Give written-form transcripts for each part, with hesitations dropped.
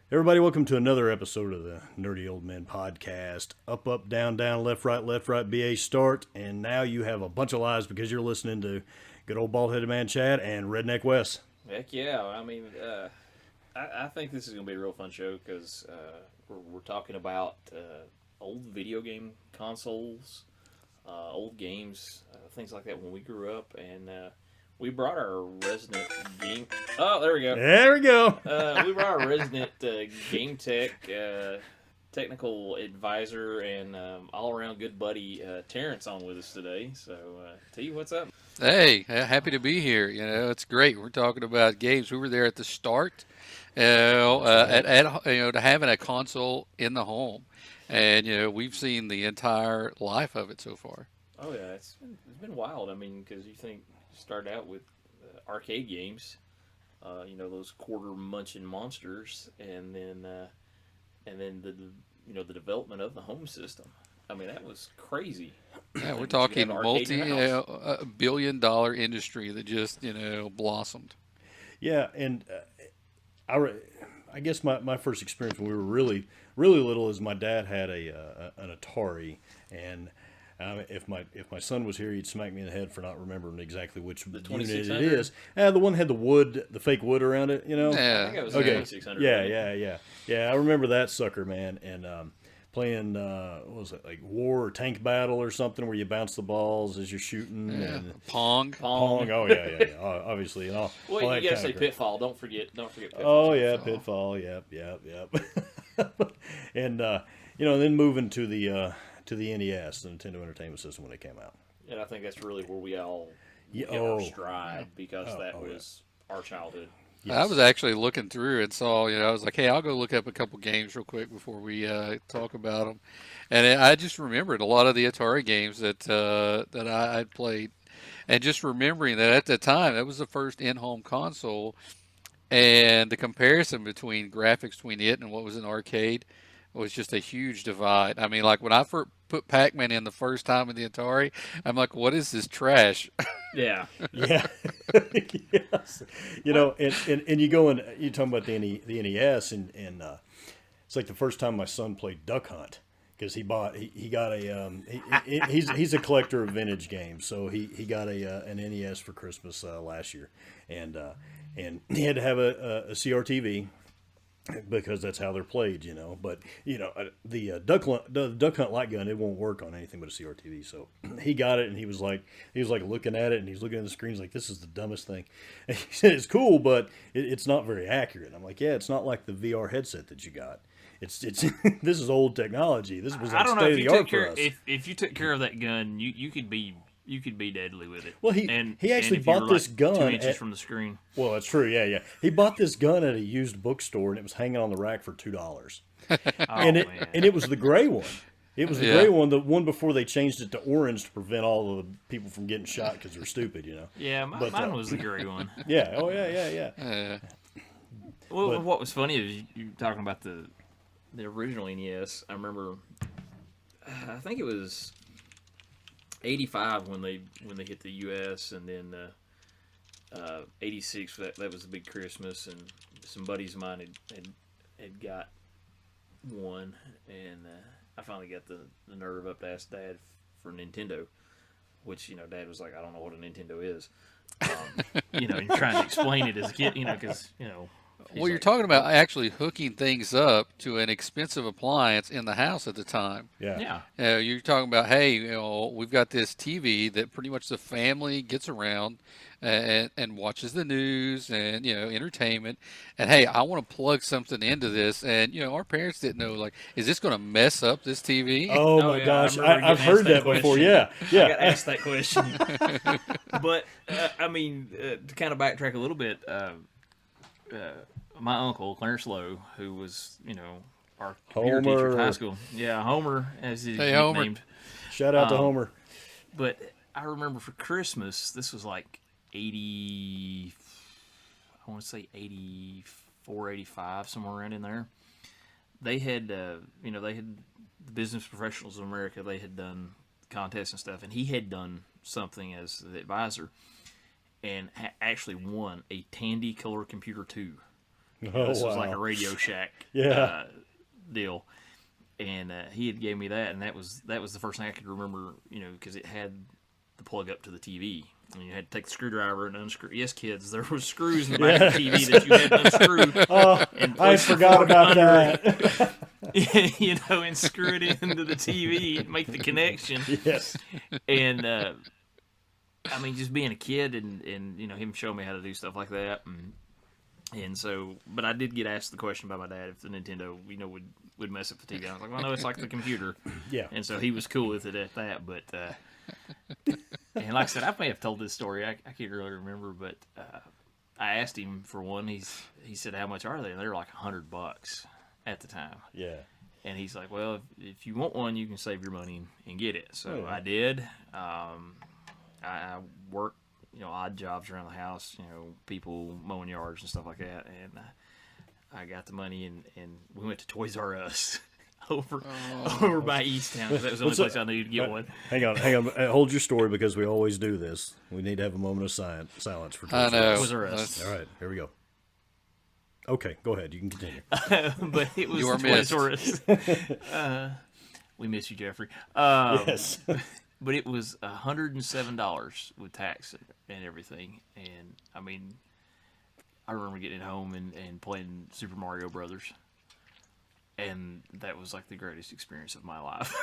Everybody, welcome to another episode of the Nerdy Old Men Podcast. Up, up, down, down, left, right, BA start. And now you have a bunch of lies because you're listening to good old bald-headed man Chad and Redneck Wes. Heck yeah. I think this is going to be a real fun show because we're talking about old video game consoles, old games, things like that when we grew up. And we brought our resident game... Oh, there we go. There we go. We brought our resident game tech, technical advisor, and all-around good buddy Terrance on with us today. So, T, what's up? Hey, happy to be here. It's great. We're talking about games. We were there at the start, to having a console in the home, and we've seen the entire life of it so far. Oh yeah, it's been wild. I mean, because you start out with arcade games, those quarter munching monsters, and then the development of the home system. I mean, that was crazy. Yeah, we're talking multi-billion-dollar industry that just blossomed. Yeah, and I guess my first experience when we were really, really little is my dad had an Atari, and if my son was here, he'd smack me in the head for not remembering exactly which unit it is. The one that had the fake wood around it. Yeah, I think it was the 2600. Yeah. I remember that sucker, man, and playing what was it, like War or Tank Battle or something, where you bounce the balls as you're shooting. Yeah. And Pong. Oh yeah. Obviously, and all. Well, all you gotta say Pitfall. Don't forget Pitfall. Oh yeah, Pitfall. Yep. And then moving to the NES, the Nintendo Entertainment System, when it came out. And I think that's really where we all hit our stride because that was our childhood. Yes. I was actually looking through and saw, I was like, hey, I'll go look up a couple games real quick before we talk about them. And I just remembered a lot of the Atari games that I played. And just remembering that at the time, that was the first in-home console. And the comparison between graphics between it and what was in arcade was just a huge divide. I mean, like when I first put Pac-Man in the first time in the Atari, I'm like, what is this trash? Yeah. Yes. And you go and you talking about the NES, and it's like the first time my son played Duck Hunt, because he's a collector of vintage games, so he got an NES for Christmas last year, and he had to have a CRTV, because that's how they're played, But the Duck Hunt light gun, it won't work on anything but a CRTV. So he got it, and he was like looking at it, and he's looking at the screen. He's like, "This is the dumbest thing." And he said, "It's cool, but it's not very accurate." I'm like, "Yeah, it's not like the VR headset that you got. It's this is old technology. This was like state of the art for us." If you took care of that gun, you could be deadly with it. Well, he actually bought this gun 2 inches from the screen. Well, that's true. Yeah. He bought this gun at a used bookstore, and it was hanging on the rack for $2. And it was the gray one. It was the gray one, the one before they changed it to orange to prevent all of the people from getting shot because they're stupid, Yeah, mine was the gray one. Yeah. Oh yeah. Well, what was funny is you talking about the original NES. I remember, I think it was 85 when they hit the U.S. and then 86 that was a big Christmas, and some buddies of mine had got one, and I finally got the nerve up to ask Dad for Nintendo, which Dad was like, I don't know what a Nintendo is, and trying to explain it as a kid, because Well, you're talking about actually hooking things up to an expensive appliance in the house at the time. Yeah. You're talking about, hey, we've got this TV that pretty much the family gets around and watches the news and, entertainment. And, hey, I want to plug something into this. And, our parents didn't know, like, is this going to mess up this TV? Oh, my gosh. I've heard that before. Yeah. I got asked that question. But, to kind of backtrack a little bit, my uncle, Clarence Lowe, who was, our computer teacher at high school. Yeah, Homer, as he's named. Shout out to Homer. But I remember for Christmas, this was like 84, 85, somewhere around in there. They had, they had the Business Professionals of America. They had done contests and stuff, and he had done something as the advisor, and actually won a Tandy Color Computer 2. Oh, This was like wow. a Radio Shack Yeah. deal, and he had gave me that, and that was the first thing I could remember, because it had the plug up to the TV. And you had to take the screwdriver and unscrew. Yes, kids, there were screws in the back of the TV that you had to unscrew. Oh, And I place the forgot fork about under that. it, and screw it into the TV and make the connection. Yes. And just being a kid and him showing me how to do stuff like that, and so, but I did get asked the question by my dad if the Nintendo, would mess up the TV. I was like, well, no, it's like the computer. Yeah. And so he was cool with it at that, but. And like I said, I may have told this story. I can't really remember, but I asked him for one. He said, "How much are they?" And they were like $100 at the time. Yeah. And he's like, "Well, if you want one, you can save your money and get it." So yeah. I did. I worked, odd jobs around the house. People mowing yards and stuff like that. And I got the money, and we went to Toys R Us. Over by Easttown, because that was the only place I knew to get one. Hang on. Hold your story, because we always do this. We need to have a moment of silence for I know. Toys R Us. All right, here we go. Okay, go ahead. You can continue. But it was You are Toys R Us. We miss you, Jeffrey. Yes. But it was $107 with tax and everything. And, I remember getting home and playing Super Mario Brothers. And that was like the greatest experience of my life.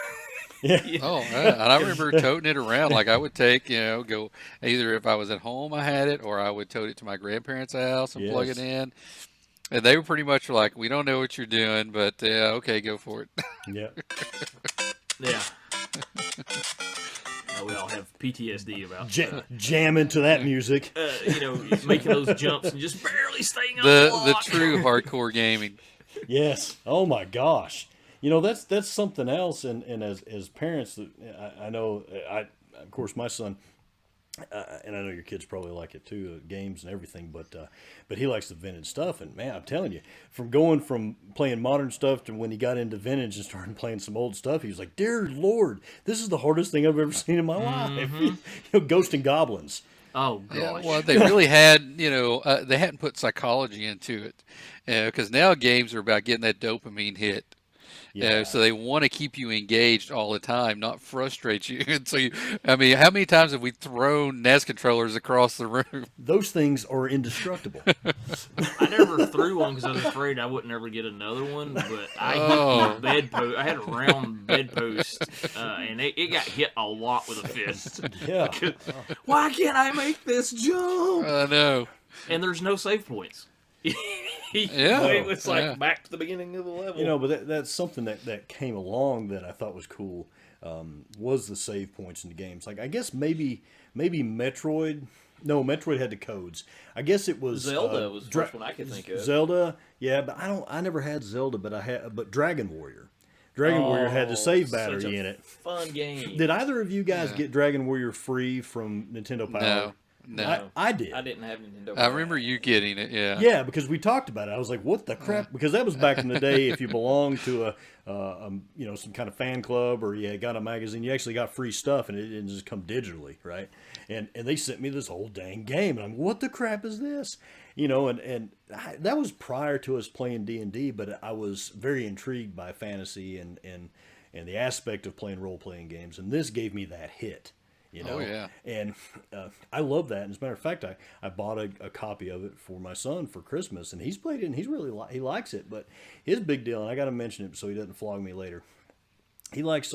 Yeah. Oh, yeah. And I remember toting it around. Like I would take, go either if I was at home, I had it, or I would tote it to my grandparents' house and plug it Yes. in. And they were pretty much like, "We don't know what you're doing, but okay, go for it." Yeah. Yeah. Now we all have PTSD about Jam into that music. making those jumps and just barely staying on The block. true hardcore gaming. Yes. Oh my gosh. That's something else. And as parents, I know. Of course, my son, and I know your kids probably like it too, games and everything. But he likes the vintage stuff. And man, I'm telling you, from playing modern stuff to when he got into vintage and started playing some old stuff, he was like, "Dear Lord, this is the hardest thing I've ever seen in my life." Ghost and Goblins. Oh Yeah, gosh. well, they really had, they hadn't put psychology into it, because now games are about getting that dopamine hit. Yeah. So they want to keep you engaged all the time, not frustrate you. And so, how many times have we thrown NES controllers across the room? Those things are indestructible. I never threw one because I was afraid I wouldn't ever get another one. But I hit the bedpost. I had a round bedpost, and it got hit a lot with a fist. Yeah. Why can't I make this jump? I know. And there's no save points. Yeah. It was like Yeah. back to the beginning of the level. But that's something that came along that I thought was cool, was the save points in the games. Like, I guess maybe Metroid. No, Metroid had the codes. I guess it was Zelda was the first one I could think of. Zelda, yeah, but I never had Zelda, but Dragon Warrior. Dragon Warrior had the save battery such a in it. Fun game. Did either of you guys get Dragon Warrior free from Nintendo Power? No. I did. I didn't have Nintendo. I remember you getting it, yeah. Yeah, because we talked about it. I was like, "What the crap?" Because that was back in the day. If you belonged to some kind of fan club, or you got a magazine, you actually got free stuff, and it didn't just come digitally, right? And they sent me this whole dang game, and I'm, "What the crap is this?" That was prior to us playing D&D, but I was very intrigued by fantasy and the aspect of playing role playing games, and this gave me that hit. Oh, yeah. And I love that. And as a matter of fact, I bought a copy of it for my son for Christmas, and he's played it, and he likes it. But his big deal, and I got to mention it so he doesn't flog me later, he likes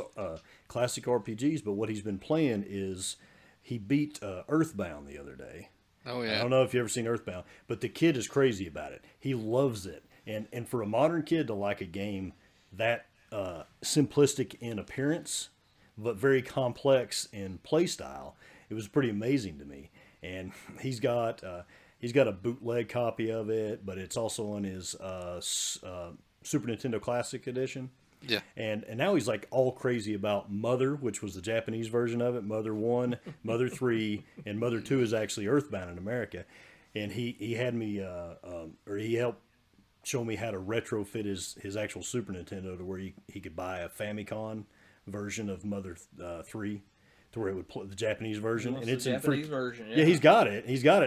classic RPGs, but what he's been playing is he beat Earthbound the other day. Oh, I yeah. don't know if you ever seen Earthbound, but the kid is crazy about it. He loves it. And for a modern kid to like a game that simplistic in appearance, but very complex in play style, it was pretty amazing to me. And he's got a bootleg copy of it, but it's also on his Super Nintendo Classic Edition. Yeah. And now he's like all crazy about Mother, which was the Japanese version of it, Mother 1, Mother 3, and Mother 2 is actually Earthbound in America. And he had me, or he helped show me how to retrofit his actual Super Nintendo to where he could buy a Famicom version of Mother 3 to where it would play the Japanese version, and it's the in Japanese version. Yeah, he's got it,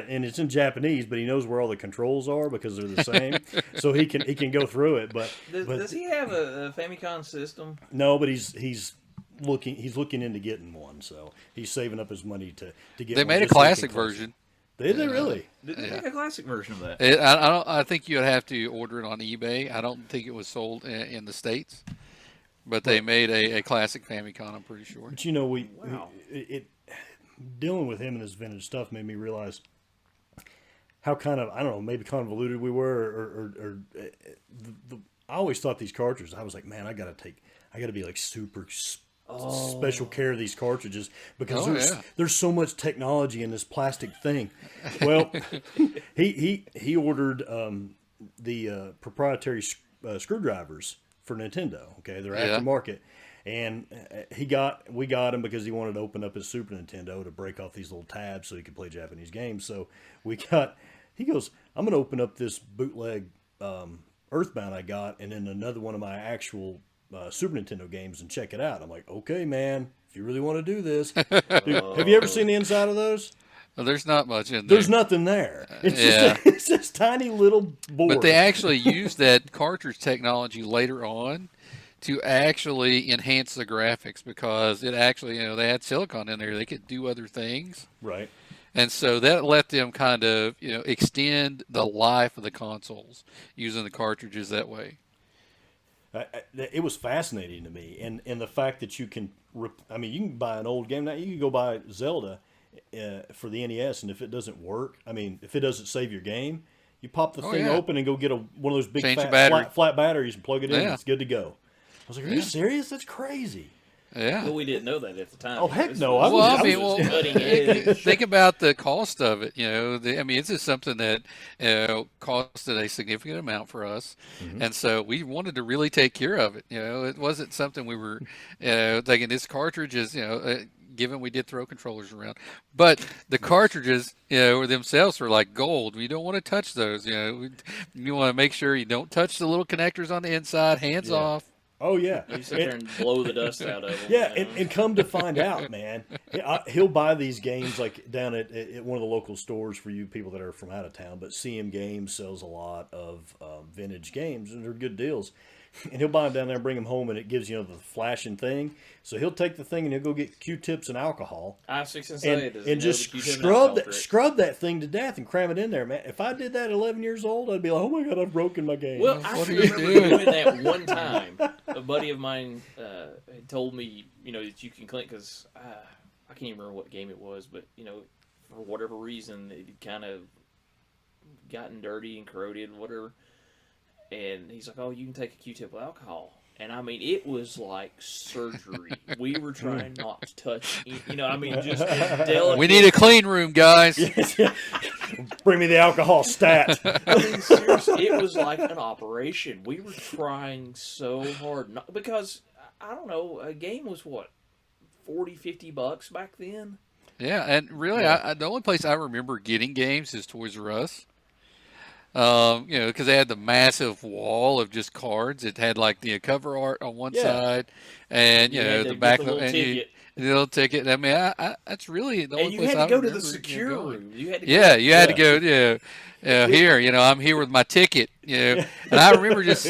and it's in Japanese, but he knows where all the controls are because they're the same, so he can go through it. But does he have a Famicom system? No, but he's looking into getting one, so he's saving up his money to get. They one made a just so he can classic play it. version. Did they really? Did they make a classic version of that? I don't. I think you would have to order it on eBay. I don't think it was sold in the States, but they made a classic Famicom. I'm pretty sure. But dealing with him and his vintage stuff made me realize how kind of, I don't know, maybe convoluted we were, or I always thought these cartridges. I was like, man, I got to be like super special care of these cartridges because there's so much technology in this plastic thing. Well, he ordered the proprietary screwdrivers for Nintendo. Okay, they're aftermarket, and we got him because he wanted to open up his Super Nintendo to break off these little tabs so he could play Japanese games. So he goes, I'm going to open up this bootleg Earthbound I got, and then another one of my actual Super Nintendo games and check it out. I'm like, okay, man, if you really want to do this. Dude, have you ever seen the inside of those? Well, there's not much in there. There's nothing there. It's this tiny little board. But they actually used that cartridge technology later on to actually enhance the graphics because it actually, they had silicon in there. They could do other things. Right. And so that let them kind of, extend the life of the consoles using the cartridges that way. It was fascinating to me, and the fact that you can, you can buy an old game now. You can go buy Zelda for the NES, and if it doesn't work, if it doesn't save your game, you pop the thing open and go get one of those big flat batteries and plug it in. And it's good to go. I was like, are you serious? That's crazy. Yeah. Well, we didn't know that at the time. Oh, heck no. Cutting edge. Think about the cost of it. This is something that costed a significant amount for us. Mm-hmm. And so we wanted to really take care of it. It wasn't something we were thinking this cartridge is, given we did throw controllers around. But the cartridges, themselves were like gold. We don't want to touch those. You want to make sure you don't touch the little connectors on the inside, hands off. Oh, yeah. You sit there and blow the dust out of them. Yeah, and come to find out, man, he'll buy these games like down at one of the local stores for you people that are from out of town, but CM Games sells a lot of vintage games, and they're good deals. And he'll buy them down there and bring them home, and it gives the flashing thing. So he'll take the thing and he'll go get Q-tips and alcohol. I was fixing to say, and just scrub that thing to death and cram it in there, man. If I did that at 11 years old, I'd be like, oh my God, I've broken my game. Well, I remember doing that one time. A buddy of mine had told me, that you can clean, because I can't even remember what game it was, but, for whatever reason, it had kind of gotten dirty and corroded and whatever. And he's like, oh, you can take a Q-tip with alcohol. And it was like surgery. We were trying not to touch, just delicate. We need a clean room, guys. Bring me the alcohol stat. Seriously, it was like an operation. We were trying so hard. Because, I don't know, a game was what, $40-$50 back then? Yeah, and really, the only place I remember getting games is Toys R Us. Because they had the massive wall of just cards. It had like the cover art on one side, and the back of the little ticket. That's really the only place I remember. And you had to go to the secure room. You had to go. Here, I'm here with my ticket. And I remember just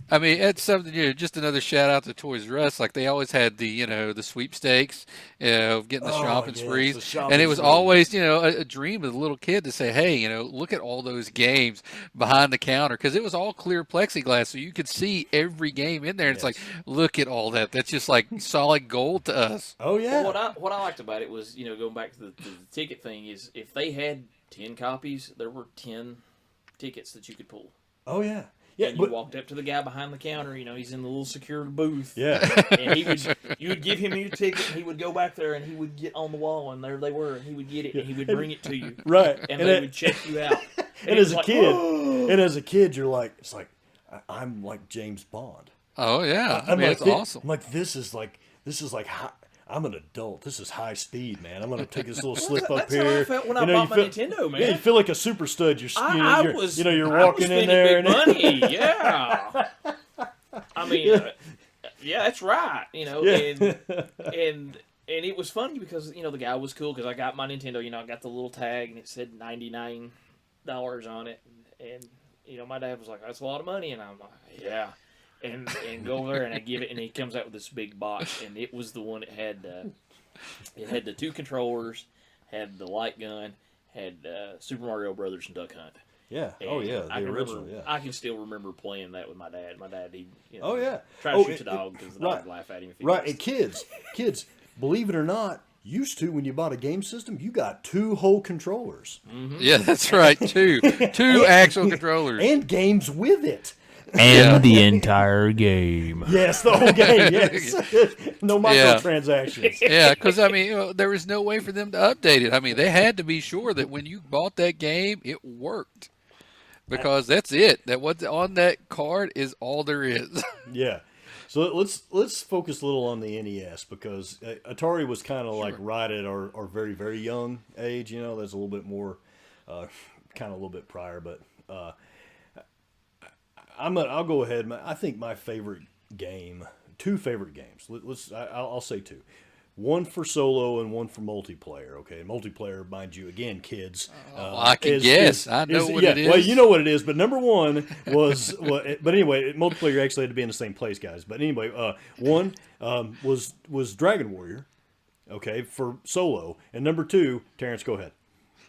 it's something. Just another shout out to Toys R Us. Like they always had the sweepstakes, getting the shopping sprees, and it was always a dream of the little kid to say, hey, look at all those games behind the counter, because it was all clear plexiglass, so you could see every game in there. And it's like, look at all that. That's just like solid gold to us. Oh yeah. Well, what I liked about it was going back to the ticket thing is if they had 10 copies, there were 10 tickets that you could pull. Oh yeah. Yeah, and you walked up to the guy behind the counter. He's in the little secure booth. Yeah, and you would give him your ticket, and he would go back there, and he would get on the wall, and there they were, and he would get it, and he would bring it to you. Right, and they would check you out. And as a kid, you're like, it's like I'm like James Bond. Oh yeah, it's awesome. I'm like this is like I'm an adult. This is high speed, man. I'm gonna take this little slip up here. That's how I felt when I bought my Nintendo, man. Yeah, you feel like a super stud. You're walking in there and money. Yeah. Yeah, that's right. And it was funny because the guy was cool because I got my Nintendo. I got the little tag and it said $99 on it, and my dad was like, "That's a lot of money," and I'm like, "Yeah." And go over there and I give it, and he comes out with this big box, and it was the one that had the 2 controllers, had the light gun, had Super Mario Brothers and Duck Hunt. Yeah. And oh yeah. The original. Yeah. I can still remember playing that with my dad. My dad, he Oh yeah. try to shoot the dog because the dog would laugh at him. If he Right. missed. And kids, believe it or not, used to when you bought a game system, you got 2 whole controllers Yeah, that's right. Two actual controllers. and games with it. And the entire game. Yes, the whole game. Yes. No microtransactions. Yeah, because there was no way for them to update it. I mean, they had to be sure that when you bought that game, it worked, because that's it. That what's on that card is all there is. Yeah. So let's focus a little on the NES, because Atari was kind of like right at our very, very young age. That's a little bit more, kind of a little bit prior, but I'll go ahead. I think my favorite game, 2 favorite games. I'll say 2. One for solo and one for multiplayer. Okay, multiplayer, mind you, again, kids. I can guess. I know what it is. Well, you know what it is. But number 1 was. But anyway, multiplayer actually had to be in the same place, guys. But anyway, one was Dragon Warrior. Okay, for solo, and number 2, Terrance, go ahead.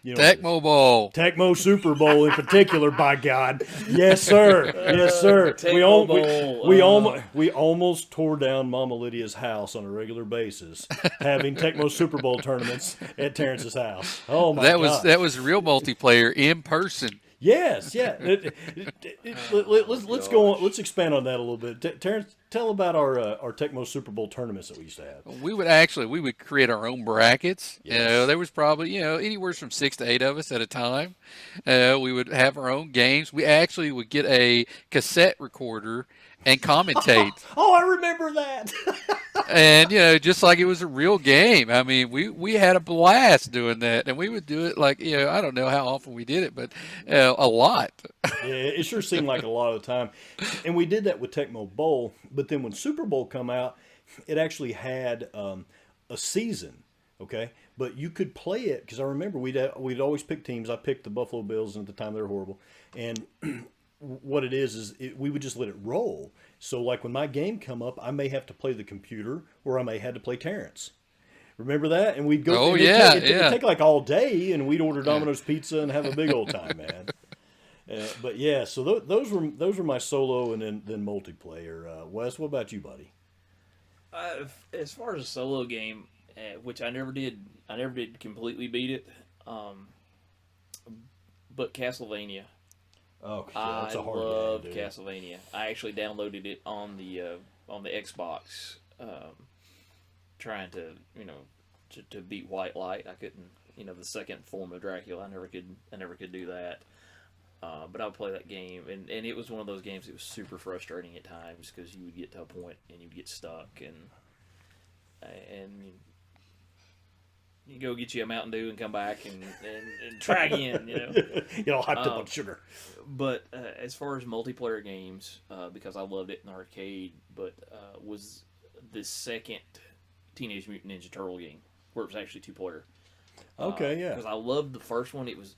Tecmo Bowl. Tecmo Super Bowl in particular, by God. Yes, sir. Yes, sir. We almost tore down Mama Lydia's house on a regular basis, having Tecmo Super Bowl tournaments at Terrance's house. Oh, my God. That was real multiplayer in person. Yes, yeah. Let's go on. Let's expand on that a little bit. Terrance, tell about our Tecmo Super Bowl tournaments that we used to have. We would create our own brackets. Yes. There was probably anywhere from 6 to 8 of us at a time. We would have our own games. We actually would get a cassette recorder and commentate. Oh, I remember that. And just like it was a real game. I mean, we had a blast doing that, and we would do it like I don't know how often we did it, but a lot. Yeah, it sure seemed like a lot of the time. And we did that with Tecmo Bowl, but then when Super Bowl come out, it actually had a season, okay? But you could play it, because I remember we'd always pick teams. I picked the Buffalo Bills, and at the time they were horrible. And what it is we would just let it roll. So like when my game come up, I may have to play the computer, or I may have to play Terrance. Remember that? And we'd go. Oh, it'd take like all day, and we'd order Domino's pizza and have a big old time, man. But yeah, so those were my solo and then multiplayer. Wes, what about you, buddy? As far as a solo game, which I never did completely beat it. But Castlevania. Oh, yeah, that's a hard game. I love Castlevania. I actually downloaded it on the Xbox, trying to to beat White Light. I couldn't, the second form of Dracula. I never could do that. But I would play that game, and it was one of those games that was super frustrating at times, because you would get to a point and you would get stuck, and you go get you a Mountain Dew and come back and try again, Get all hyped up on sugar. But as far as multiplayer games, because I loved it in the arcade, but was the second Teenage Mutant Ninja Turtle game, where it was actually 2-player. Okay, yeah. Because I loved the first one. It was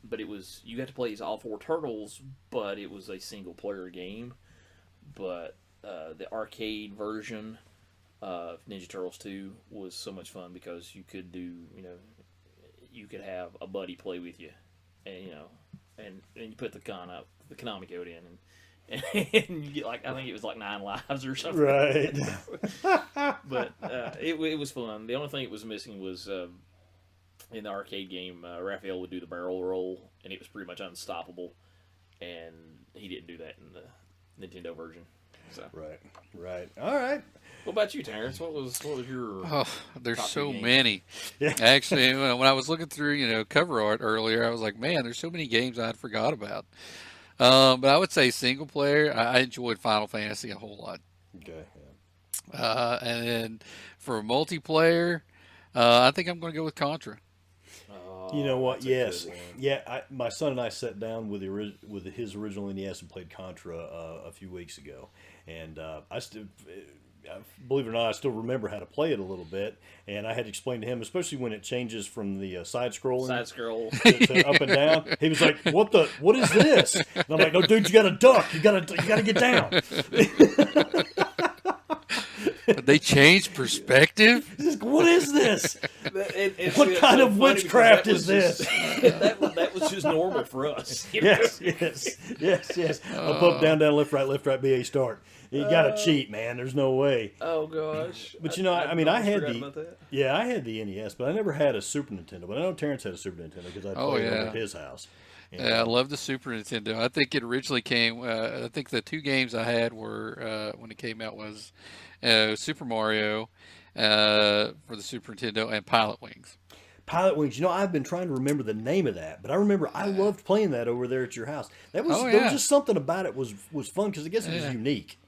you got to play as all 4 turtles, but it was a single player game. But the arcade version of Ninja Turtles 2 was so much fun, because you could do you could have a buddy play with you, and and you put the Konami code in, and you get I think it was 9 lives or something. Right. But it was fun. The only thing it was missing was. In the arcade game, Raphael would do the barrel roll, and it was pretty much unstoppable. And he didn't do that in the Nintendo version. So. Right. All right. What about you, Terrance? What was your? Oh, there's so games? many. Yeah. Actually, when I was looking through, cover art earlier, I was like, man, there's so many games I'd forgot about. But I would say single player. I enjoyed Final Fantasy a whole lot. Okay. Yeah. And then for multiplayer, I think I'm going to go with Contra. You know what? Yes, yeah. My son and I sat down with his original NES and played Contra a few weeks ago, and believe it or not, I still remember how to play it a little bit, and I had to explain to him, especially when it changes from the side scroll to up and down. He was like, what is this?" And I'm like, "No, dude, you got to duck. You got to get down." They changed perspective. What is this? What kind of witchcraft is this? That was just normal for us. Yes. Up, down, left, right, BA start. You got to cheat, man. There's no way. Oh gosh. But I mean, I had about that. I had the NES, but I never had a Super Nintendo. But I know Terrance had a Super Nintendo because I played it at his house. Yeah, I love the Super Nintendo. I think it originally came. I think the 2 games I had were when it came out was Super Mario for the Super Nintendo and Pilot Wings. Pilot Wings. I've been trying to remember the name of that, but I remember I loved playing that over there at your house. There was just something about it was fun because I guess it was unique.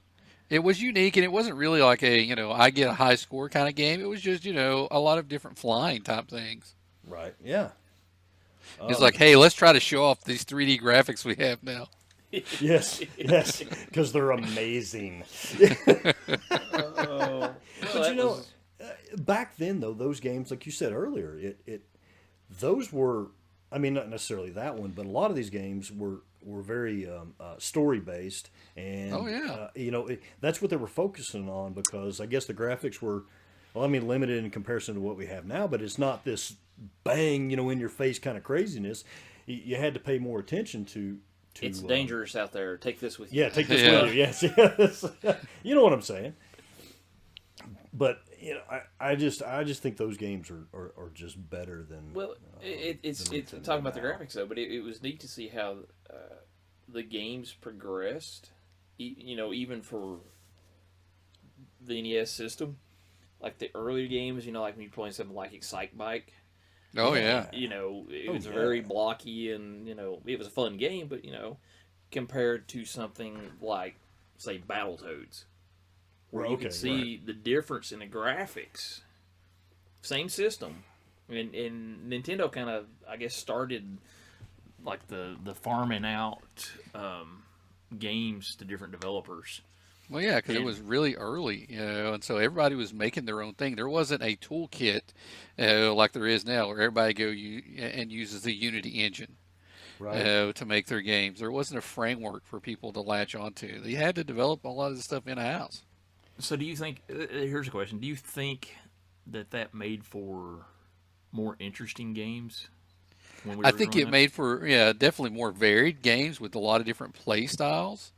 It was unique, and it wasn't really like a I get a high score kind of game. It was just a lot of different flying type things. Right. Yeah. It's like, hey, let's try to show off these 3D graphics we have now. Yes, because they're amazing. But back then though, those games, like you said earlier, those were, I mean, not necessarily that one, but a lot of these games were very story based, and that's what they were focusing on, because I guess the graphics were, well, I mean, limited in comparison to what we have now, but it's not this bang, in your face kind of craziness. You had to pay more attention to it's dangerous out there. Take this with you. Yeah, take this with you. Yes. You know what I'm saying. But I just think those games are just better than. Well, it's talking about the graphics though, but it was neat to see how the games progressed. Even for the NES system, like the earlier games, like when you're playing something like Excite Bike. Oh yeah. It was very blocky, and it was a fun game, but compared to something like, say, Battletoads, where you could see the difference in the graphics. Same system, and Nintendo kind of, I guess, started like the farming out games to different developers. Well, yeah, because it was really early, and so everybody was making their own thing. There wasn't a toolkit like there is now, where everybody and uses the Unity engine to make their games. There wasn't a framework for people to latch onto. They had to develop a lot of this stuff in-house. So do you think, here's a question, do you think that made for more interesting games? I think it made for, definitely more varied games with a lot of different play styles.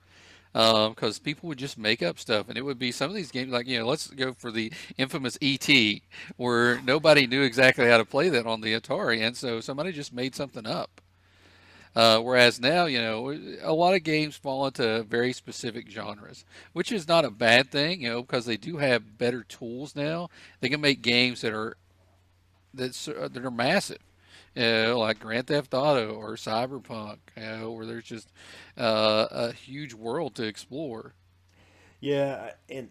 Because people would just make up stuff, and it would be some of these games like, let's go for the infamous E.T., where nobody knew exactly how to play that on the Atari, and so somebody just made something up. Whereas now, a lot of games fall into very specific genres, which is not a bad thing, because they do have better tools now. They can make games that are massive. Like Grand Theft Auto or Cyberpunk, where there's just a huge world to explore. Yeah, and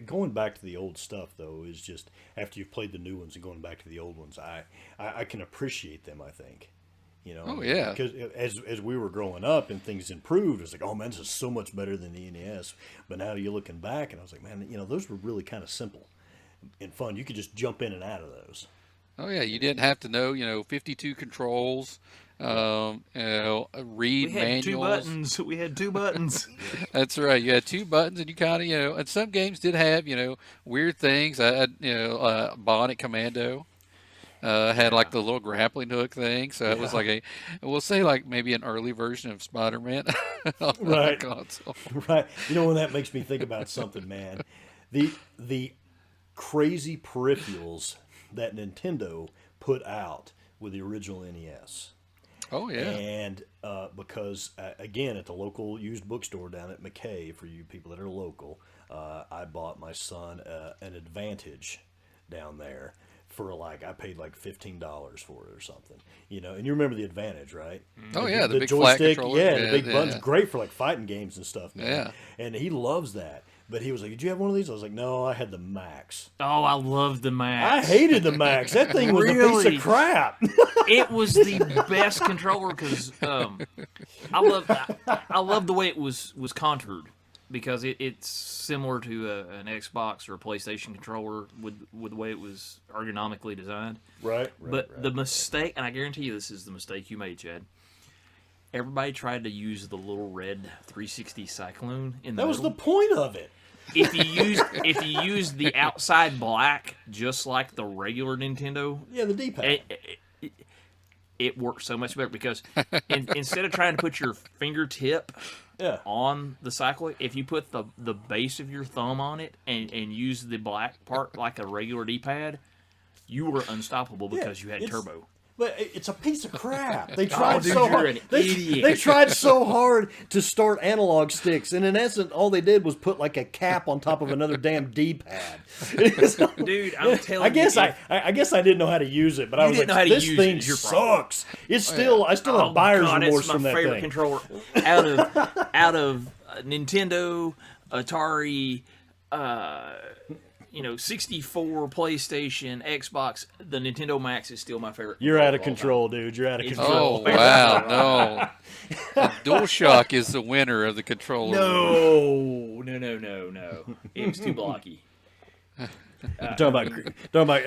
going back to the old stuff, though, is just, after you've played the new ones and going back to the old ones, I can appreciate them, I think. Oh, yeah. Because as we were growing up and things improved, it's like, oh, man, this is so much better than the NES. But now you're looking back, and I was like, man, those were really kind of simple and fun. You could just jump in and out of those. Oh yeah, you didn't have to know 52 controls, read manuals. We had 2 buttons. That's right. You had 2 buttons, and you kind of and some games did have weird things. Bionic Commando had like the little grappling hook thing, so it was like we'll say like maybe an early version of Spider-Man on right console. Right. When that makes me think about something, man. The crazy peripherals that Nintendo put out with the original NES. Oh, yeah. And because, again, at the local used bookstore down at McKay, for you people that are local, I bought my son an Advantage down there for I paid like $15 for it or something. And you remember the Advantage, right? Oh, yeah, the big joystick, flat controller. the big buttons, great for like fighting games and stuff, man. Yeah. And he loves that. But he was like, did you have one of these? I was like, no, I had the Max. Oh, I loved the Max. I hated the Max. That thing was a piece of crap. It was the best controller because I love the way it was contoured. because it's similar to an Xbox or a PlayStation controller with the way it was ergonomically designed. Right. But the mistake, and I guarantee you this is the mistake you made, Chad. Everybody tried to use the little red 360 Cyclone in the That was middle. the point of it. If you used the outside black just like the regular Nintendo, Yeah, the D-pad. it works so much better because instead of trying to put your fingertip on the cycle, if you put the base of your thumb on it and use the black part like a regular D-pad, you were unstoppable because you had turbo. But it's a piece of crap. They tried dude, so you're hard. an idiot. They tried so hard to start analog sticks, and in essence, all they did was put like a cap on top of another damn D-pad. Dude, I'm telling I guess you. I guess I didn't know how to use it, but I was didn't know how like, to this use thing it, your problem. sucks. It's still I still have buyer's remorse it's my from that favorite thing. controller out of Nintendo, Atari, 64, PleStation, Xbox. The Nintendo Max is still my favorite. You're out of all time. control, dude. You're out of It's control. Oh wow, no! The DualShock is the winner of the controller. No. It was too blocky. Talking about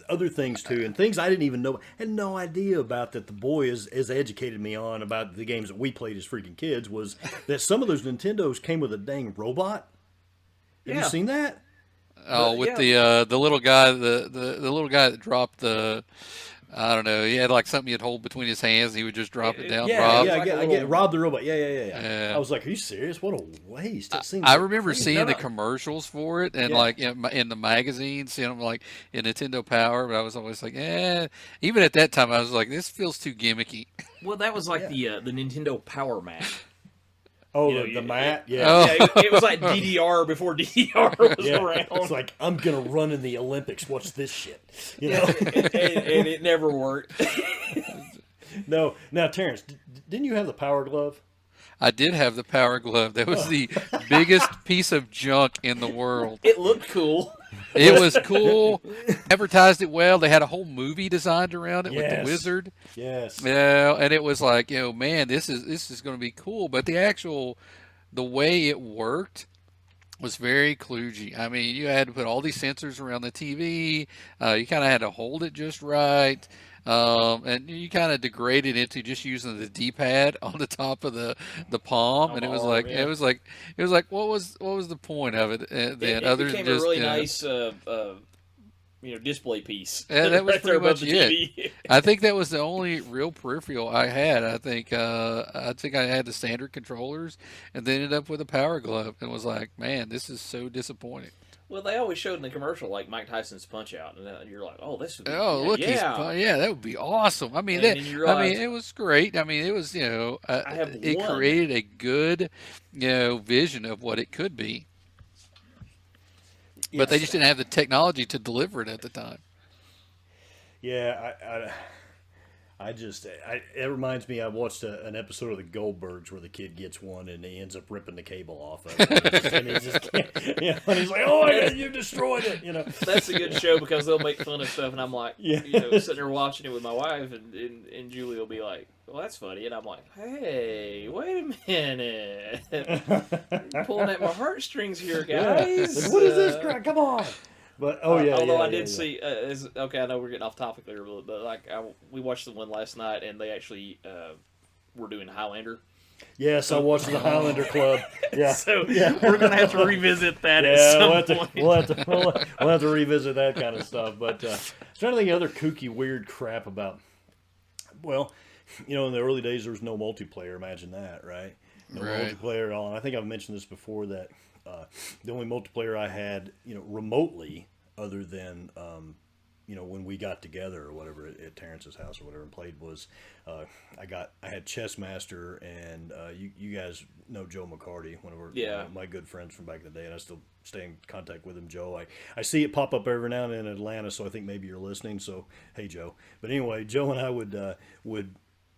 other things too, and things I didn't even know, had no idea about that the boy has educated me on about the games that we played as freaking kids was that some of those Nintendos came with a dang robot. Have you seen that? Oh, with the little guy, the little guy that dropped the, I don't know, he had like something he'd hold between his hands. And he would just drop it down. Rob. I get Rob the robot. Yeah. I was like, are you serious? What a waste! It seems. I like remember crazy. seeing the commercials for it, and like in the magazines, seeing them like in Nintendo Power. But I was always like, Even at that time, I was like, this feels too gimmicky. Well, that was like the Nintendo Power Mat. Oh, the mat? Yeah. Oh. Yeah, it was like DDR before DDR was around. It's like, I'm going to run in the Olympics. Watch this shit. You know? and it never worked. No. Now, Terrance, didn't you have the Power Glove? I did have the Power Glove. That was the biggest piece of junk in the world. It looked cool. It was cool. Advertised it well. They had a whole movie designed around it with the wizard. Yes. Yeah, and it was like, man, this is going to be cool. But the way it worked was very kludgy. I mean, you had to put all these sensors around the TV. You kind of had to hold it just right. And you kind of degraded it to just using the D-pad on the top of the palm, and it was like what was the point of it? Then It became a really nice display piece. Yeah, that was right there pretty above much the it. TV. I think that was the only real peripheral I had. I think I had the standard controllers, and then ended up with a Power Glove, and was like, man, this is so disappointing. Well, they always showed in the commercial like Mike Tyson's Punch Out, and you're like, "Oh, this would be Look, that would be awesome." I mean, it was great. I mean, it was it created a good vision of what it could be, but they just didn't have the technology to deliver it at the time. Yeah, it reminds me, I watched an episode of the Goldbergs where the kid gets one and he ends up ripping the cable off of it. And he just can't, and he's like, oh, yeah, you destroyed it, That's a good show because they'll make fun of stuff, and I'm like, sitting there watching it with my wife, and Julie will be like, well, that's funny, and I'm like, hey, wait a minute. You're pulling at my heartstrings here, guys. What is this crap? Come on. But although I did see, okay, I know we're getting off topic there a little bit, but we watched the one last night, and they actually were doing Highlander. Yes, I watched the Highlander Club. Yeah, so we're gonna have to revisit that at some point. We'll have to revisit that kind of stuff. But I was trying to think of other kooky, weird crap about. Well, in the early days there was no multiplayer. Imagine that, right? No multiplayer at all. And I think I've mentioned this before that. The only multiplayer I had, remotely, other than, when we got together or whatever at Terrance's house or whatever and played was, I had Chess Master and you guys know Joe McCarty, one of my good friends from back in the day, and I still stay in contact with him, Joe. I see it pop up every now and then in Atlanta, so I think maybe you're listening. So hey, Joe. But anyway, Joe and I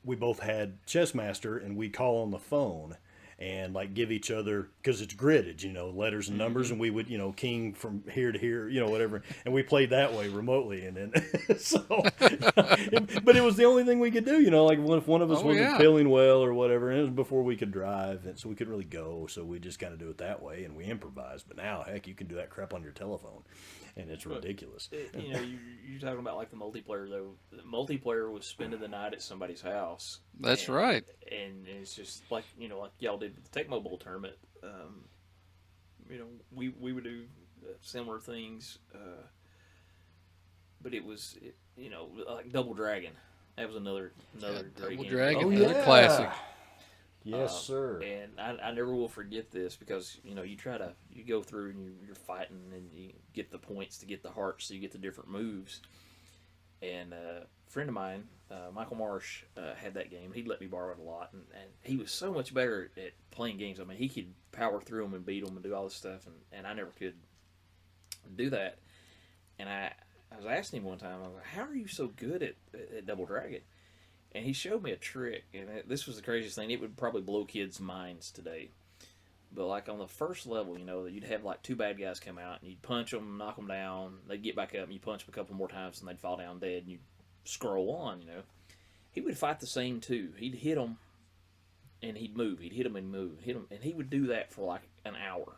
we both had Chess Master, and we'd call on the phone. and like give each other, because it's gridded, letters and numbers, and we would, king from here to here, whatever, and we played that way remotely, and then but it was the only thing we could do, like if one of us wasn't feeling well or whatever, and it was before we could drive, and so we could really go, so we just kind of do it that way, and we improvise. But now, heck, you can do that crap on your telephone, and it's ridiculous. You're talking about like the multiplayer though. The multiplayer was spending the night at somebody's house. That's right. And it's just like like y'all did with the Tecmo Bowl tournament. We would do similar things, but it was like Double Dragon. That was another great Double game. Dragon, Oh, another yeah. classic. Yes, sir. And I never will forget this, because you go through and you're fighting and you get the points to get the hearts, so you get the different moves. And a friend of mine, Michael Marsh, had that game. He'd let me borrow it a lot, and he was so much better at playing games. I mean, he could power through them and beat them and do all this stuff, and I never could do that. And I was asking him one time, I was like, "How are you so good at Double Dragon?" And he showed me a trick, and this was the craziest thing. It would probably blow kids' minds today. But like on the first level, you'd have like two bad guys come out, and you'd punch them, knock them down. They'd get back up, and you punch them a couple more times, and they'd fall down dead, and you'd scroll on, He would fight the same two. He'd hit them, and he'd move. He'd hit them and move. Hit them, and he would do that for like an hour.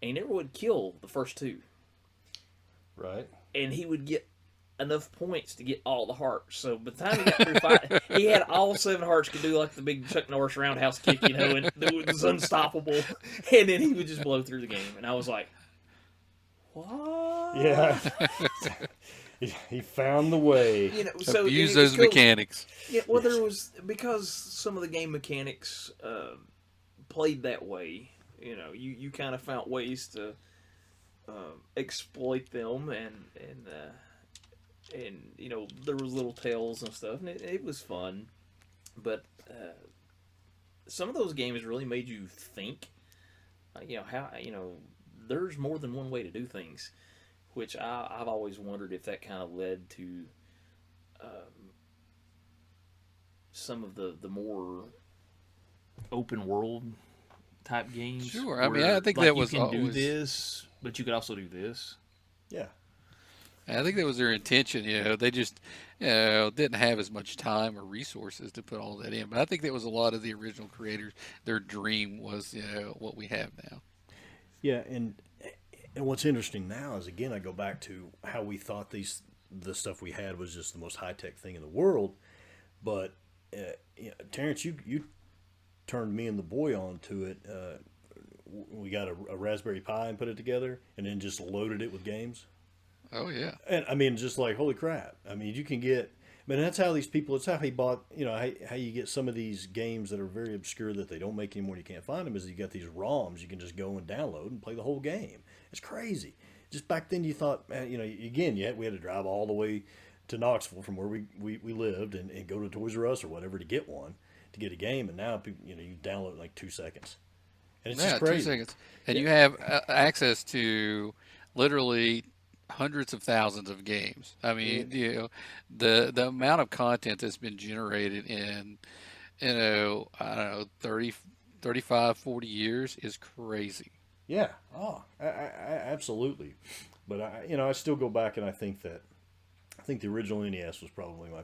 And he never would kill the first two. Right. And he would get enough points to get all the hearts. So by the time he got through fighting, he had all 7 hearts, could do like the big Chuck Norris roundhouse kick, and it was unstoppable. And then he would just blow through the game. And I was like, what? Yeah. He found the way. So use those mechanics. Yeah, well, there was, because some of the game mechanics played that way. You kind of found ways to exploit them, and there was little tales and stuff, and it was fun. But some of those games really made you think. How there's more than one way to do things, which I've always wondered if that kind of led to some of the more open world type games. Sure, I mean, I think that was you can always do this, but you could also do this. Yeah. I think that was their intention. They just didn't have as much time or resources to put all that in. But I think that was a lot of the original creators. Their dream was what we have now. Yeah, and what's interesting now is, again, I go back to how we thought the stuff we had was just the most high tech thing in the world. But Terrance, you turned me and the boy on to it. We got a Raspberry Pi and put it together, and then just loaded it with games. Oh yeah. And I mean, just like, holy crap. I mean, you can get, that's how these people, it's how he bought, how you get some of these games that are very obscure that they don't make anymore, you can't find them, is you got these ROMs you can just go and download and play the whole game. It's crazy. Just back then you thought, again, we had to drive all the way to Knoxville from where we lived and go to Toys R Us or whatever to get one, to get a game. And now, you download it in like 2 seconds. And it's just crazy. 2 seconds. And you have access to literally hundreds of thousands of games. I mean, the amount of content that's been generated in, I don't know, 30, 35, 40 years is crazy. Yeah. Oh, I absolutely. But I still go back and I think the original NES was probably my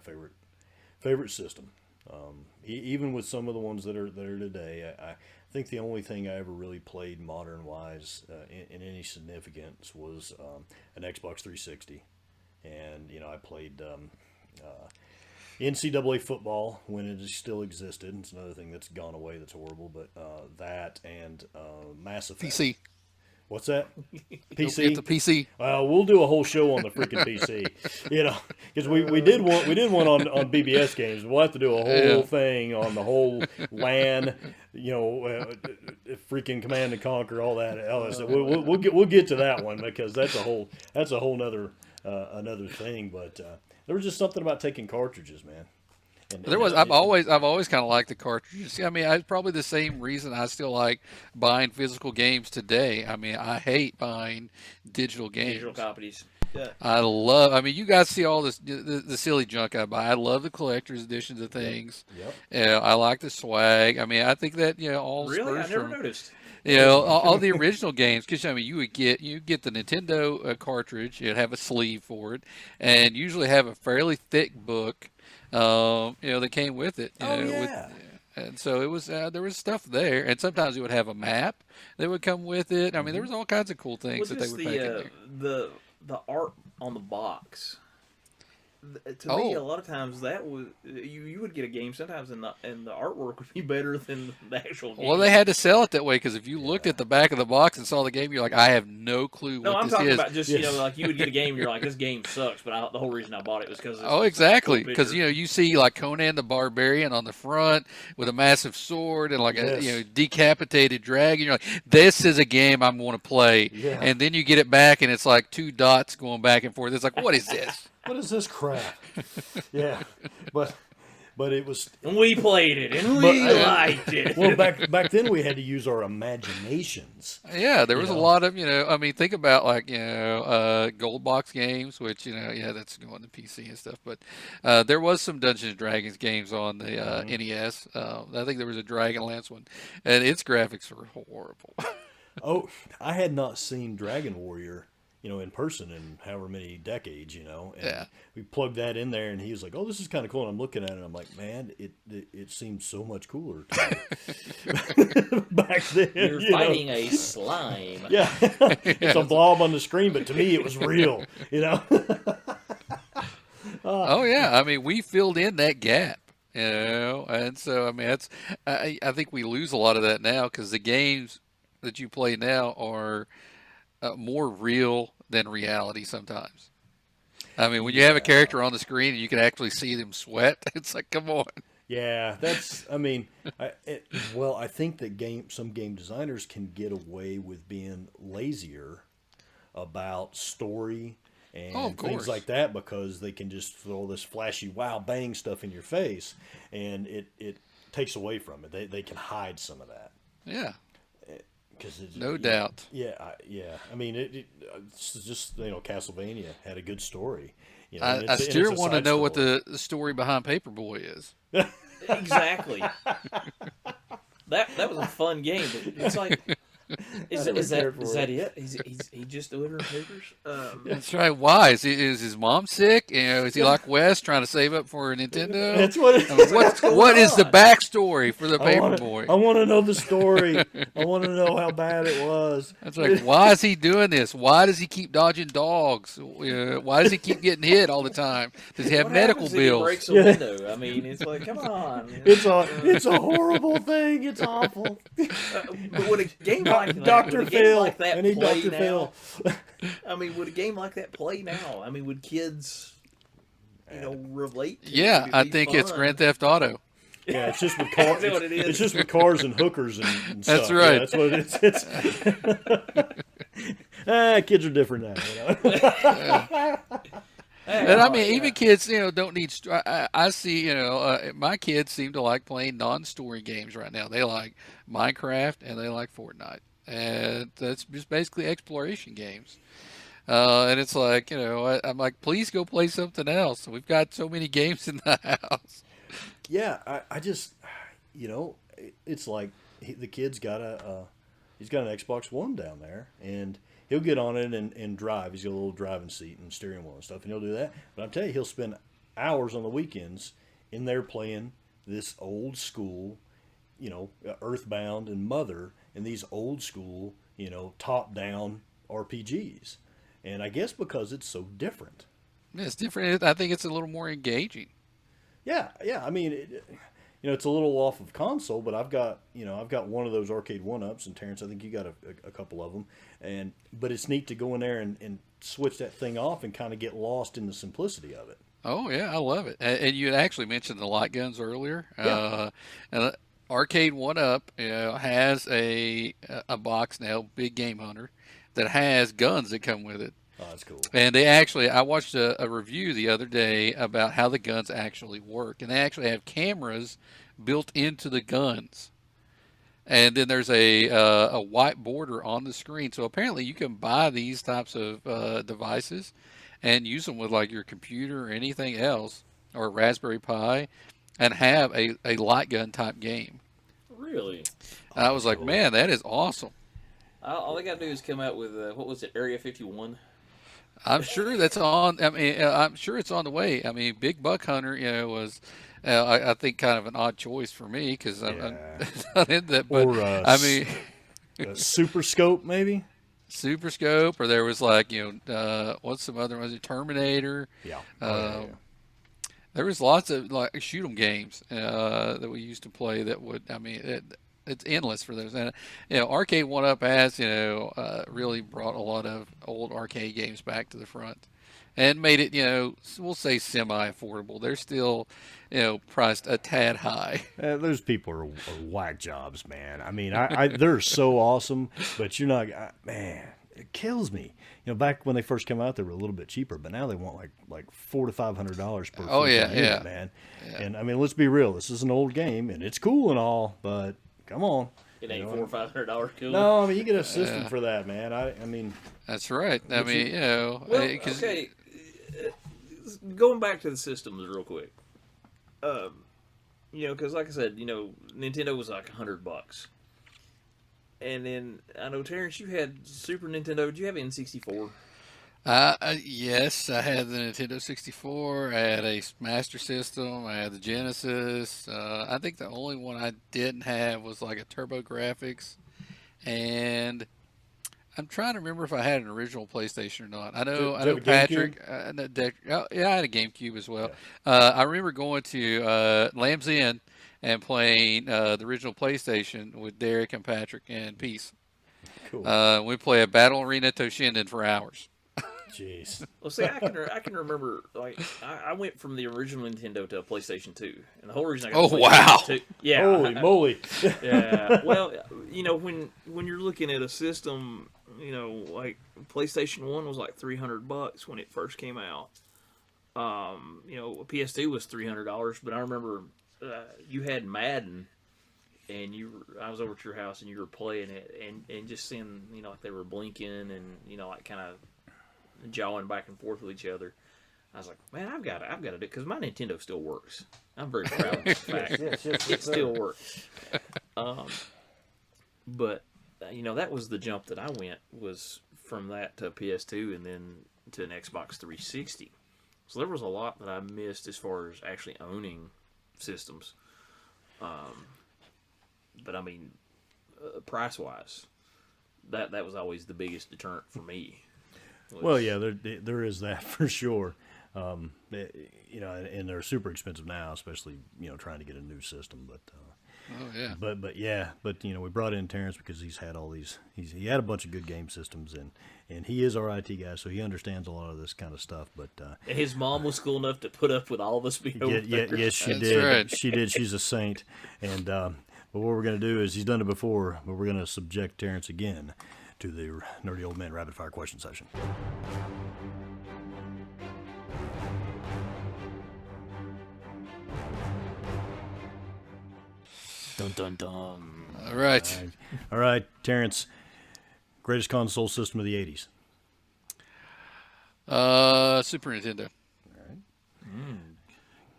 favorite system. Even with some of the ones that are today, I think the only thing I ever really played modern-wise in any significance was an Xbox 360, and I played NCAA football when it still existed. It's another thing that's gone away that's horrible, but that and Mass Effect. PC. What's that? Don't PC. forget the PC. We'll do a whole show on the freaking PC, because we did one on BBS games. We'll have to do a whole thing on the whole LAN, freaking Command and Conquer, all that. So we'll get to that one, because that's a whole nother another thing. But there was just something about taking cartridges, man. I've always kind of liked the cartridges. I mean, it's probably the same reason I still like buying physical games today. I mean, I hate buying digital games. Digital copies. I mean, you guys see all this the silly junk I buy. I love the collector's editions of things. Yep. Yeah, I like the swag. I mean, I think that all Really, I spurs never from noticed. all the original games. Because I mean, you get the Nintendo cartridge. You'd have a sleeve for it, and usually have a fairly thick book. That came with it. Oh yeah. And so it was there was stuff there, and sometimes it would have a map that would come with it. I mean, there was all kinds of cool things Was that they just would pack in there. the art on the box? To me, a lot of times that was you would get a game sometimes, and the artwork would be better than the actual game. Well, they had to sell it that way because if you looked at the back of the box and saw the game, you're like, I have no clue No, what I'm this talking is. about just like you would get a game, you're like, this game sucks, but the whole reason I bought it was because Oh, exactly. cool Because picture. you see like Conan the Barbarian on the front with a massive sword and like Yes. a decapitated dragon. You're like, this is a game I'm going to play. Yeah. And then you get it back and it's like two dots going back and forth. It's like, what is this? What is this crap? Yeah, but it was. And we played it, and But, we liked it. Well, back then we had to use our imaginations. Yeah, there was a know. lot of, I mean, think about like, gold box games, which, that's going to PC and stuff. But there was some Dungeons and Dragons games on the NES. I think there was a Dragonlance one, and its graphics were horrible. Oh, I had not seen Dragon Warrior, in person in however many decades, and Yeah. we plugged that in there, and he was like, "Oh, this is kind of cool." And I'm looking at it, and I'm like, "Man, it seems so much cooler to me." Back then. You're fighting a slime. Yeah, it's a blob on the screen, but to me, it was real. Oh yeah, I mean, we filled in that gap, and so I mean, I think we lose a lot of that now because the games that you play now are more real than reality sometimes. I mean, when you have a character on the screen and you can actually see them sweat, it's like, come on. Yeah, that's. I mean, I think that some game designers can get away with being lazier about story and of things course. like that because they can just throw this flashy, wow, bang stuff in your face, and it takes away from it. They can hide some of that. Yeah, Cause no doubt. Yeah, yeah. I mean, it's just Castlevania had a good story. I still want to know what the story behind Paperboy is. Exactly. That was a fun game, but it's like, is that it? He just delivering papers? That's right. Why is his mom sick? Is he like Wes trying to save up for a Nintendo? That's what. I mean, what is the on? backstory for the I want Paperboy? to know the story. I want to know how bad it was. That's like, why is he doing this? Why does he keep dodging dogs? Why does he keep getting hit all the time? Does he have What medical happens if he bills? breaks a window? I mean, it's like, come on. It's a horrible thing. It's awful. But would a game like that, Dr. would a game Phil. like that I need play Dr. now? Phil. I mean, would a game like that play now? I mean, would kids, relate to it? Yeah, Would it I be think it's fun? Grand Theft Auto. Yeah, it's just with cars. That's what it is. It's just with cars and hookers and That's stuff. right. Yeah, that's what it is. Kids are different now. And I mean, even kids, don't need. I see, my kids seem to like playing non-story games right now. They like Minecraft and they like Fortnite, and that's just basically exploration games. And it's like, I'm like, please go play something else. We've got so many games in the house. Yeah, I just, it's like the kid's got he's got an Xbox One down there, and he'll get on it and drive. He's got a little driving seat and steering wheel and stuff, and he'll do that. But I'm telling you, he'll spend hours on the weekends in there playing this old school, Earthbound and Mother, and these old school, top-down RPGs. And I guess because it's so different. Yeah, it's different. I think it's a little more engaging. Yeah. I mean, it's a little off of console, but I've got one of those arcade one-ups, and Terrance, I think you got a couple of them. But it's neat to go in there and switch that thing off and kind of get lost in the simplicity of it. Oh yeah, I love it. And you had actually mentioned the light guns earlier. Yeah. And Arcade One Up, has a box now, Big Game Hunter, that has guns that come with it. Oh, that's cool. And I watched a review the other day about how the guns actually work, and they actually have cameras built into the guns. And then there's a white border on the screen. So apparently you can buy these types of devices, and use them with like your computer or anything else, or a Raspberry Pi, and have a light gun type game. Really? I was like, cool. man, that is awesome. All they got to do is come out with what was it, Area 51? I'm sure that's on. I mean, I'm sure it's on the way. I mean, Big Buck Hunter, was, I think, kind of an odd choice for me because I'm Yeah. not into that. But Or I mean, Super Scope, maybe. Super Scope, or there was like, what's some other ones? Terminator. Yeah. There was lots of like shoot 'em games that we used to play that would. I mean, it's endless for those. And Arcade One Up has really brought a lot of old arcade games back to the front, and made it we'll say semi-affordable. They're still priced a tad high. Those people are whack jobs, man. I mean, they're so awesome, but you're not, man. It kills me. Back when they first came out, they were a little bit cheaper, but now they want like $400 to $500 per. Oh, yeah, unit, yeah. man. Yeah. And I mean, let's be real. This is an old game, and it's cool and all, but come on. It ain't $400 or $500 cool. No, I mean you get a system for that, man. I mean, That's right. I mean, Well, 'cause- okay. Going back to the systems real quick. Because like I said, Nintendo was like $100. And then I know, Terrance, you had Super Nintendo. Did you have N64? Yes, I had the Nintendo 64. I had a Master System. I had the Genesis. I think the only one I didn't have was like a TurboGrafx, and I'm trying to remember if I had an original PlayStation or not. I know have a Patrick. Yeah, I had a GameCube as well. I remember going to Lamb's Inn and playing the original PlayStation with Derek and Patrick and Peace. cool. We play a Battle Arena Toshinden for hours. Jeez. Well, see, I can remember, like, I went from the original Nintendo to a PlayStation 2. And the whole reason I got Oh, the PlayStation wow. 2, yeah. Holy moly. Yeah. Well, when you're looking at a system, like PlayStation 1 was like $300 when it first came out. A PS2 was $300, but I remember you had Madden, and I was over at your house and you were playing it, and just seeing, like they were blinking and, like kind of jawing back and forth with each other. I was like, man, I've got to do it, because my Nintendo still works. I'm very proud of the fact it still works. But that was the jump that I went, was from that to PS2 and then to an Xbox 360. So there was a lot that I missed as far as actually owning systems. But I mean, price wise, that was always the biggest deterrent for me. Well, yeah, there is that for sure. And they're super expensive now, especially trying to get a new system. But Oh yeah. but we brought in Terrance because he's had all these. He had a bunch of good game systems, and he is our IT guy, so he understands a lot of this kind of stuff. But And his mom was cool enough to put up with all of us being over there. yes, she That's did. right. She did. She's a saint. And but what we're going to do is, he's done it before, but we're going to subject Terrance again to the Nerdy Old Man Rapid Fire question session. Dun dun dun. All right. All right, Terrance. Greatest console system of the '80s. Super Nintendo.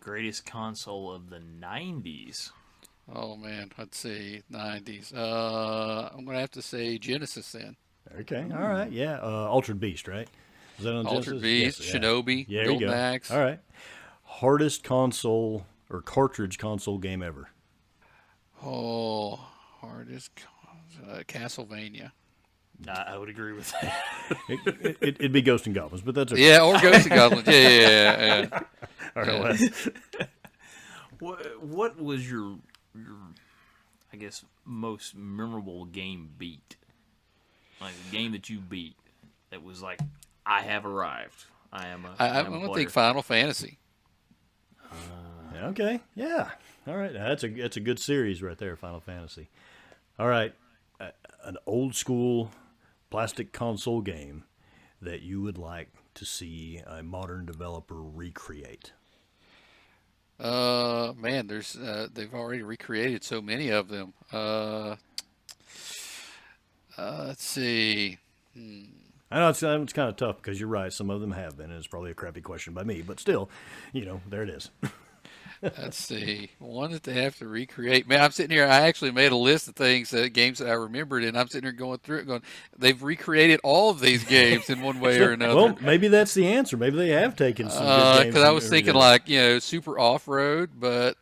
Greatest console of the 90s. Oh man, let's see, 90s. I'm gonna have to say Genesis then. Okay, all right, yeah. Altered Beast, right? Is that on Altered Genesis? Beast, Yes, yeah. Shinobi, Yeah, there you Golden go. Axe. All right. Hardest console or cartridge console game ever. Oh, hardest Castlevania. I would agree with that. It'd be Ghost and Goblins, but that's okay. Yeah, or Ghost and Goblins. Yeah. All right, Les. What was your I guess most memorable game beat? Like a game that you beat that was like, I have arrived. I'm I'm gonna think Final Fantasy. Okay, yeah. All right, that's a good series right there, Final Fantasy. All right, an old school plastic console game that you would like to see a modern developer recreate. Man, there's they've already recreated so many of them. Let's see. I know it's kind of tough because you're right. Some of them have been, and it's probably a crappy question by me, but still, there it is. Let's see. One that they have to recreate. Man, I'm sitting here. I actually made a list of games that I remembered, and I'm sitting here going through it, going, they've recreated all of these games in one way or another. Well, maybe that's the answer. Maybe they have taken some good games. Because I was thinking super off-road, but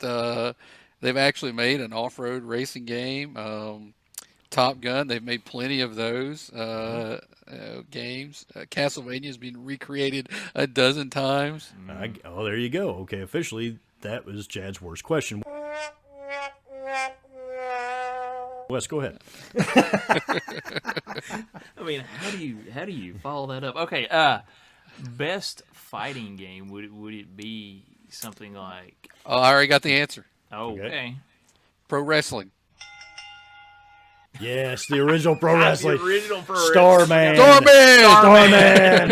they've actually made an off-road racing game. Top Gun, they've made plenty of those games. Castlevania has been recreated a dozen times. There you go. Okay, officially, that was Chad's worst question. Wes, go ahead. I mean, how do you follow that up? Okay, best fighting game, would it be something like? Oh, I already got the answer. Okay. Pro wrestling. Yes, the original pro wrestling. The original pro Starman. Starman.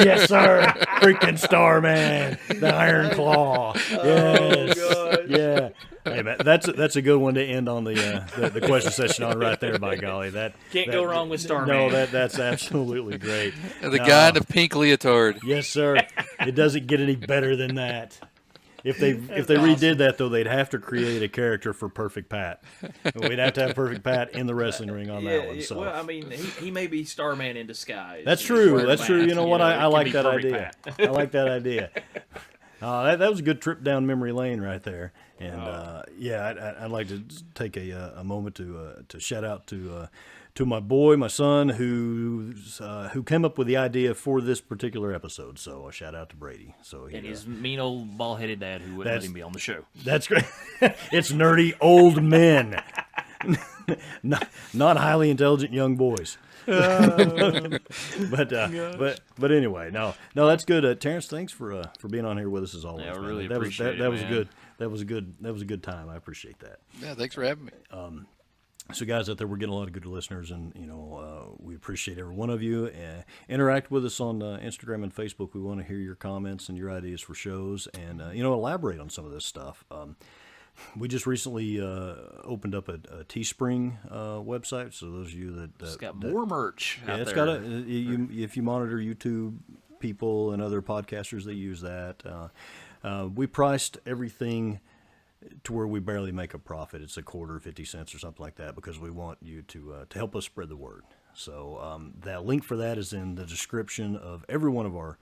Yes, sir. Freaking Starman. The Iron Claw. Yes. Oh, gosh. Yeah. Hey, man, that's a good one to end on the question session on right there. By golly, Can't go wrong with Starman. No, that's absolutely great. The guy in the pink leotard. Yes, sir. It doesn't get any better than that. If they redid that, though, they'd have to create a character for Perfect Pat. We'd have to have Perfect Pat in the wrestling ring on that one. So. Well, I mean, he may be Starman in disguise. That's true. That's true. You know what? I like that idea. I like that idea. That was a good trip down memory lane right there. And I'd like to take a moment to shout out to my boy, my son, who came up with the idea for this particular episode. So a shout out to Brady. So and his mean old bald-headed dad who wouldn't let him be on the show. That's great. It's nerdy old men, not highly intelligent young boys. But anyway, no, that's good. Terrance, thanks for being on here with us as always. Yeah, I man. really that appreciate was that it, was man. good. That was a good time. I appreciate that. Yeah, thanks for having me. So, guys out there, we're getting a lot of good listeners, and we appreciate every one of you. Interact with us on Instagram and Facebook. We want to hear your comments and your ideas for shows, and elaborate on some of this stuff. We just recently opened up a Teespring website. So those of you that It's got more merch. yeah, out it's there. got if you monitor YouTube people and other podcasters that use that, we priced everything to where we barely make a profit. It's a quarter, 50 cents or something like that, because we want you to help us spread the word. So that link for that is in the description of every one of our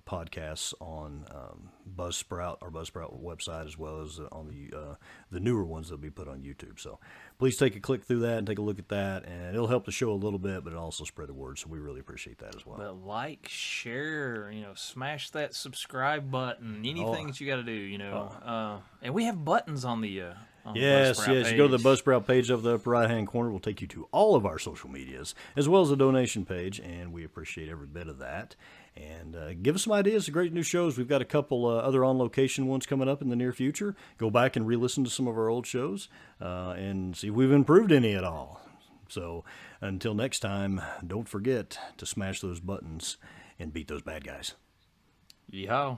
podcasts on Buzzsprout, our Buzzsprout website, as well as on the newer ones that'll be put on YouTube. So please take a click through that and take a look at that, and it'll help the show a little bit, but it'll also spread the word. So we really appreciate that as well. But like, share, smash that subscribe button. Anything that you got to do, and we have buttons on the. Yes, Buzzsprout yes. page. You go to the Buzzsprout page of the upper right-hand corner. We'll take you to all of our social medias, as well as the donation page, and we appreciate every bit of that. And give us some ideas of great new shows. We've got a couple other on-location ones coming up in the near future. Go back and re-listen to some of our old shows and see if we've improved any at all. So until next time, don't forget to smash those buttons and beat those bad guys. Yeehaw.